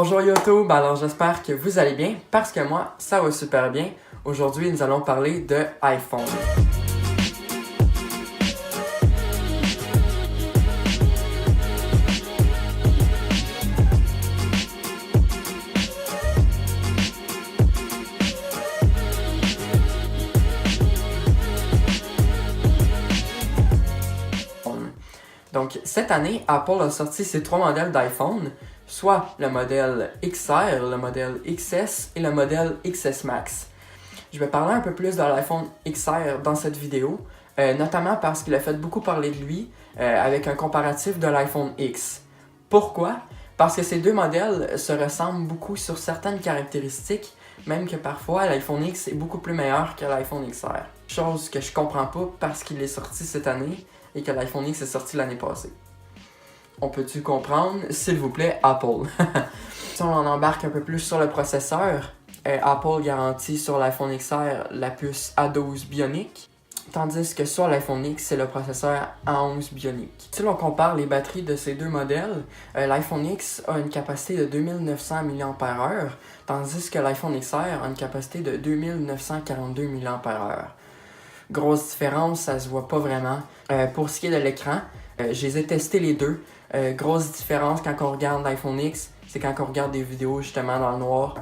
Bonjour YouTube, alors j'espère que vous allez bien parce que moi ça va super bien. Aujourd'hui nous allons parler de iPhone. Donc cette année, Apple a sorti ses trois modèles d'iPhone, soit le modèle XR, le modèle XS et le modèle XS Max. Je vais parler un peu plus de l'iPhone XR dans cette vidéo, notamment parce qu'il a fait beaucoup parler de lui avec un comparatif de l'iPhone X. Pourquoi? Parce que ces deux modèles se ressemblent beaucoup sur certaines caractéristiques, même que parfois l'iPhone X est beaucoup plus meilleur que l'iPhone XR. Chose que je comprends pas parce qu'il est sorti cette année et que l'iPhone X est sorti l'année passée. On peut-tu comprendre? S'il vous plaît, Apple. Si on en embarque un peu plus sur le processeur, Apple garantit sur l'iPhone XR la puce A12 Bionic, tandis que sur l'iPhone X, c'est le processeur A11 Bionic. Si l'on compare les batteries de ces deux modèles, l'iPhone X a une capacité de 2900 mAh, tandis que l'iPhone XR a une capacité de 2942 mAh. Grosse différence, ça se voit pas vraiment. Pour ce qui est de l'écran, je les ai testés les deux. Grosse différence quand on regarde l'iPhone X, c'est quand on regarde des vidéos justement dans le noir,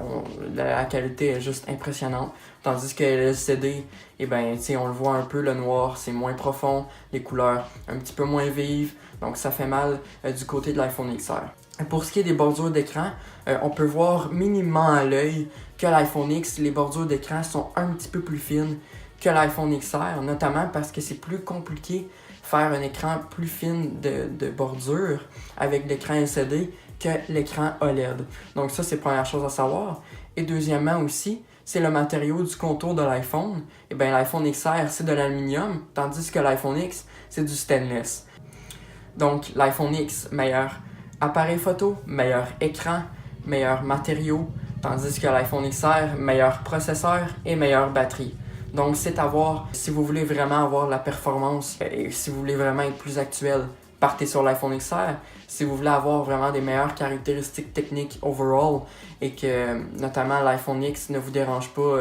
la qualité est juste impressionnante. Tandis que le LCD, on le voit un peu, le noir c'est moins profond, les couleurs un petit peu moins vives, donc ça fait mal du côté de l'iPhone XR. Pour ce qui est des bordures d'écran, on peut voir minimum à l'œil que l'iPhone X, les bordures d'écran sont un petit peu plus fines que l'iPhone XR, notamment parce que c'est plus compliqué faire un écran plus fin de bordure avec l'écran LCD que l'écran OLED. Donc ça, c'est la première chose à savoir. Et deuxièmement aussi, c'est le matériau du contour de l'iPhone. L'iPhone XR, c'est de l'aluminium, tandis que l'iPhone X, c'est du stainless. Donc l'iPhone X, meilleur appareil photo, meilleur écran, meilleur matériau, tandis que l'iPhone XR, meilleur processeur et meilleure batterie. Donc c'est à voir, si vous voulez vraiment avoir la performance et si vous voulez vraiment être plus actuel, partez sur l'iPhone XR. Si vous voulez avoir vraiment des meilleures caractéristiques techniques overall et que notamment l'iPhone X ne vous dérange pas,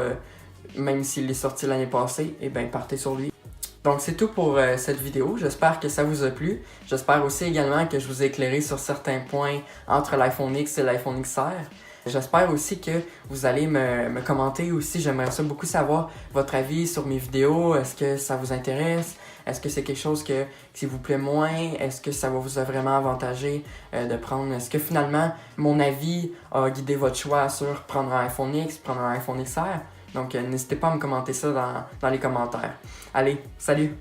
même s'il est sorti l'année passée, partez sur lui. Donc c'est tout pour cette vidéo, j'espère que ça vous a plu. J'espère aussi également que je vous ai éclairé sur certains points entre l'iPhone X et l'iPhone XR. J'espère aussi que vous allez me commenter aussi, j'aimerais ça beaucoup savoir votre avis sur mes vidéos, est-ce que ça vous intéresse, est-ce que c'est quelque chose qui vous plaît moins, est-ce que ça va vous a vraiment avantagé de prendre, est-ce que finalement mon avis a guidé votre choix sur prendre un iPhone X, prendre un iPhone XR. Donc n'hésitez pas à me commenter ça dans les commentaires. Allez, salut!